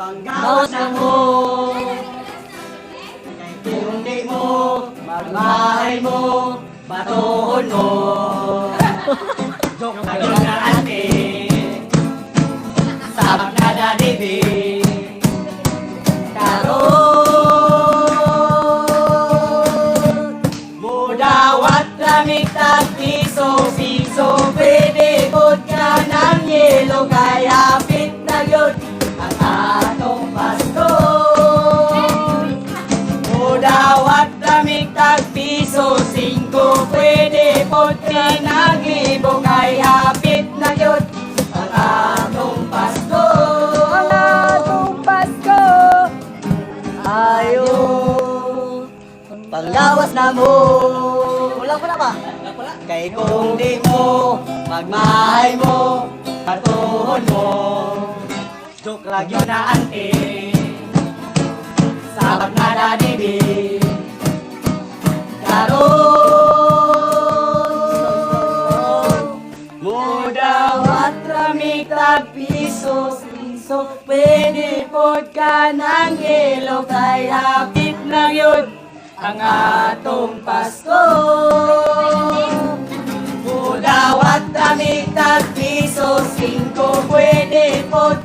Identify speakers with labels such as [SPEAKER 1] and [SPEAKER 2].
[SPEAKER 1] panggawas na mo. Kung di mo, magmahay mo, batuhon mo. Joke na yun na ate, sabak na dadibi. Karoon, mudawat lamig tag piso, pwede pod ka ng yelo, kaya fit na yun ang atong Pasko. Mudawat lamig tag piso, 5, pwede pod ka ng ibo, kaya fit na yun ang atong Pasko.
[SPEAKER 2] Ang atong Pasko.
[SPEAKER 1] Ayo, panglawas na mo. Wala ba? Kay kung di mo, magmahay mo, patuhon mo. Joke lang yun na ante, sabak na dadibi. Karoon, mudawat ramig tag piso, pwede pod ka ng yelo, kaya fit na yun ang atong Pasko. Mudawat ramig tag piso, 5, pwede pod